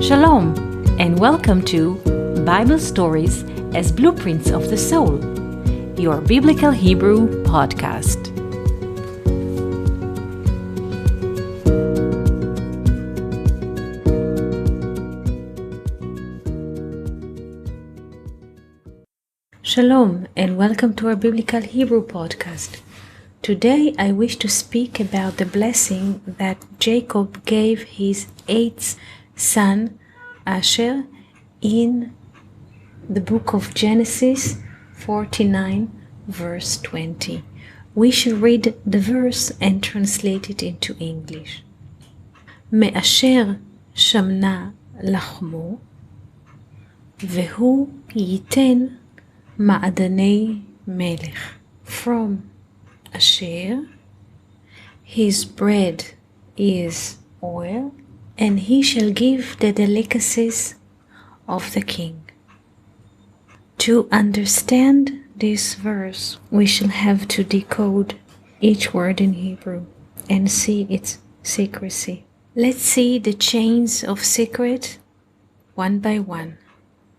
Shalom, and welcome to Bible Stories as Blueprints of the Soul, your Biblical Hebrew podcast. Shalom, and welcome to our Biblical Hebrew podcast. Today I wish to speak about the blessing that Jacob gave his eighth son Asher in the book of Genesis 49 verse 20. We shall read the verse and translate it into English. מאשר שמנה לחמו והוא ייתן מעדני מלך. From Asher, his bread is oil, and he shall give the delicacies of the king. To understand this verse, we shall have to decode each word in Hebrew and see its secrecy. Let's see the chains of secret one by one.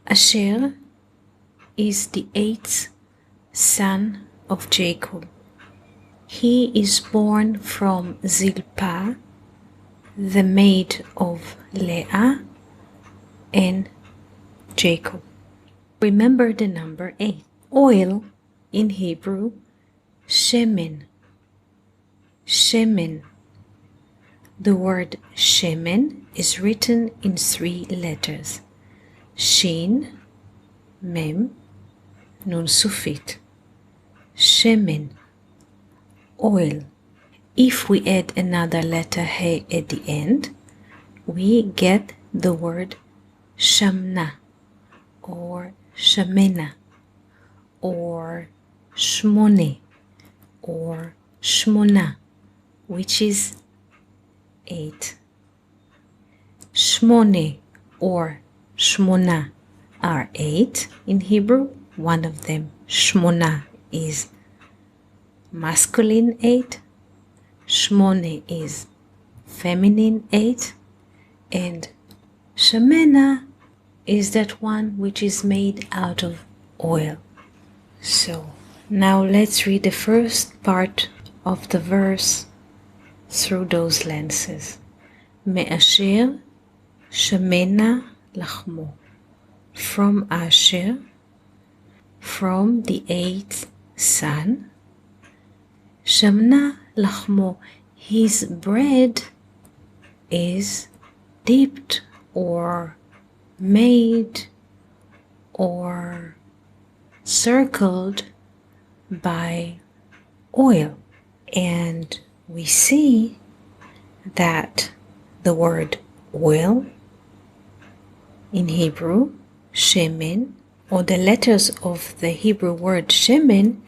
Asher is the eighth son of Jacob. He is born from Zilpah, the maid of Leah and Jacob. Remember the number 8. Oil in Hebrew, shemen. Shemen. The word shemen is written in 3 letters. Shin, mem, nun sufit. Shemen. Oil. If we add another letter he at the end, we get the word shamna or shamena or shmone or shmona, which is 8. Shmone or shmona are 8 in Hebrew. One of them, shmona, is masculine 8, shmone is feminine 8, and shamena is that one which is made out of oil. So now let's read the first part of the verse through those lenses. מאשר שמנה לחמו. From Asher, from the 8th son, Shamna lachmo, his bread is dipped or made or circled by oil. And we see that the word oil in Hebrew, shemen, or the letters of the Hebrew word shemen,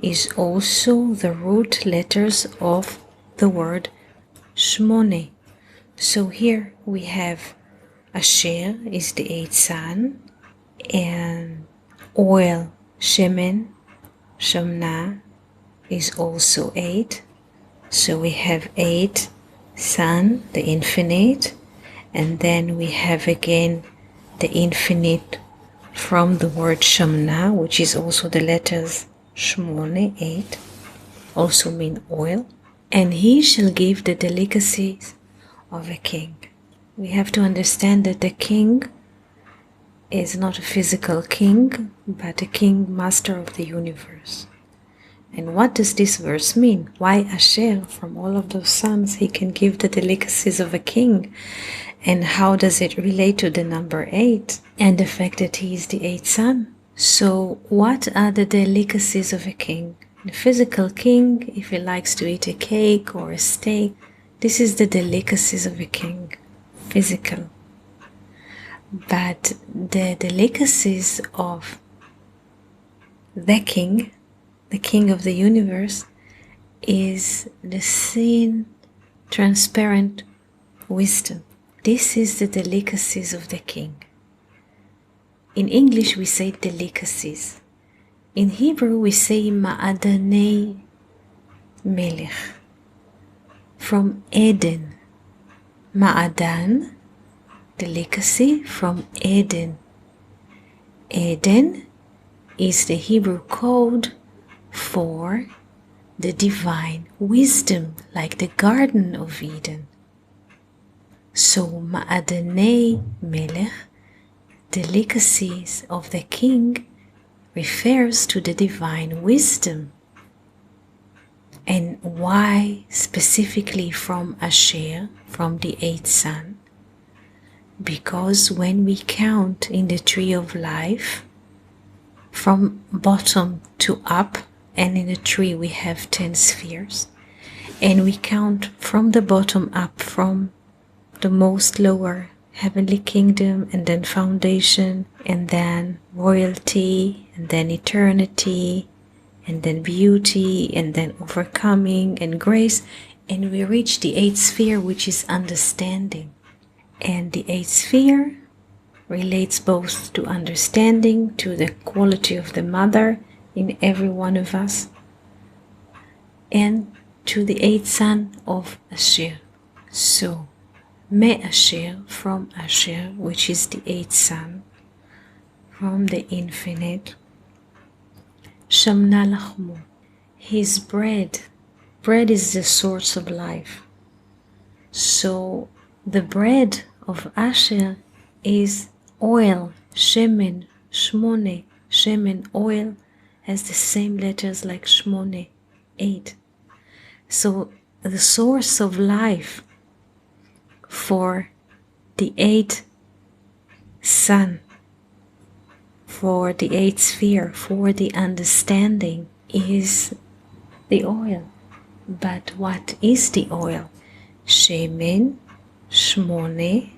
is also the root letters of the word shmone. So here we have Asher is the 8th son, and oil, shemen, shamna, is also 8. So we have 8 son, the infinite, and then we have again the infinite from the word shamna, which is also the letters shmone, 8, also mean oil. And he shall give the delicacies of a king. We have to understand that the king is not a physical king, but a king, master of the universe. And what does this verse mean? Why Asher, from all of those sons, he can give the delicacies of a king? And how does it relate to the number 8 and the fact that he is the 8th son? So what are the delicacies of a king? The physical king, if he likes to eat a cake or a steak, this is the delicacies of a king, physical. But the delicacies of the king of the universe, is the seen, transparent wisdom. This is the delicacies of the king. In English we say delicacies. In Hebrew we say ma'adanei melech. From Eden. Ma'adan delicacy from Eden. Eden is the Hebrew code for the divine wisdom, like the Garden of Eden. So Ma'adanei Melech, delicacies of the king, refers to the divine wisdom. And why specifically from Asher, from the eighth son? Because when we count in the tree of life, from bottom to up, and in the tree we have 10 spheres, and we count from the bottom up, from the most lower heavenly kingdom, and then foundation, and then royalty, and then eternity, and then beauty, and then overcoming and grace, and we reach the eighth sphere, which is understanding. And the eighth sphere relates both to understanding, to the quality of the mother in every one of us, and to the eighth son of Asher. So, Me Asher, from Asher, which is the eighth son, from the infinite. Shamna Lachmu, his bread. Bread is the source of life. So, the bread of Asher is oil, shemen, shmone. Shemen, oil, has the same letters like shmone, 8. So the source of life for the eighth sun, for the eighth sphere, for the understanding is the oil. But what is the oil? Shemen, shmone,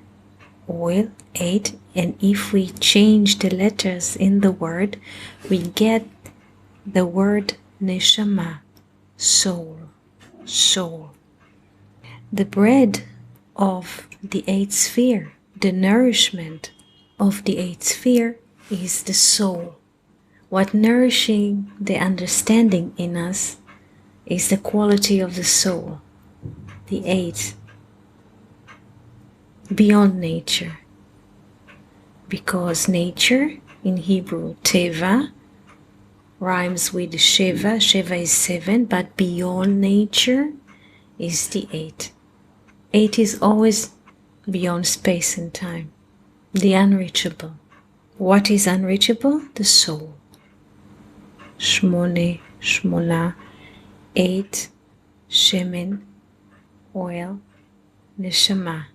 oil, 8. And if we change the letters in the word, we get the word neshama, soul, soul. The bread of the eighth sphere, the nourishment of the eighth sphere is the soul. What nourishing the understanding in us is the quality of the soul, the eighth, beyond nature. Because nature, in Hebrew, teva, rhymes with sheva. Sheva is 7, but beyond nature is the 8. 8 is always beyond space and time, the unreachable. What is unreachable? The soul. Shmone, shmona, 8, shemen, oil, neshama,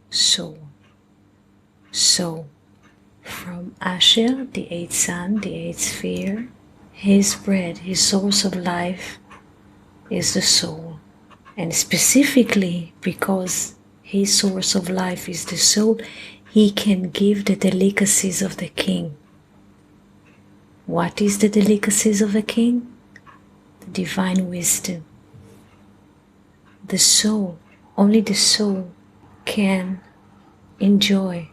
soul. So, from Asher, the eighth son, the eighth sphere, his bread, his source of life is the soul. And specifically because his source of life is the soul, he can give the delicacies of the king. What is the delicacies of a king? The divine wisdom. The soul, only the soul can enjoy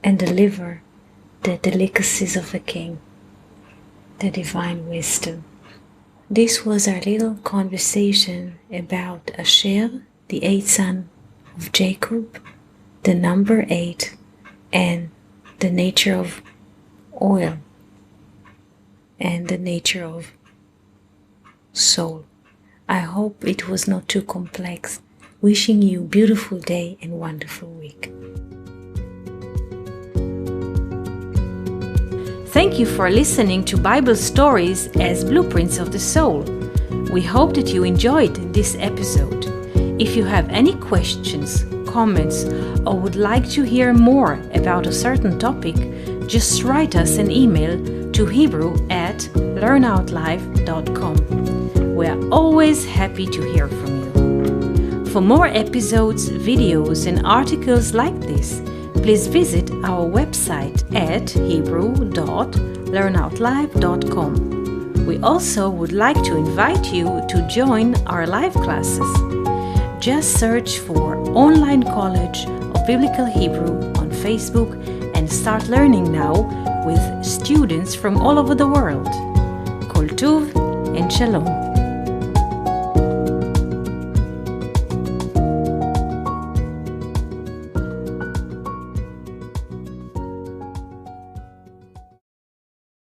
and deliver the delicacies of a king, the divine wisdom. This was our little conversation about Asher, the eighth son of Jacob, the number 8, and the nature of oil and the nature of soul. I hope it was not too complex. Wishing you a beautiful day and wonderful week. Thank you for listening to Bible Stories as Blueprints of the Soul. We hope that you enjoyed this episode. If you have any questions, comments, or would like to hear more about a certain topic, just write us an email to hebrew@learnoutlive.com. We are always happy to hear from you. For more episodes, videos, and articles like this, please visit our website at hebrew.learnoutlive.com. We also would like to invite you to join our live classes. Just search for Online College of Biblical Hebrew on Facebook and start learning now with students from all over the world. Koltuv and Shalom.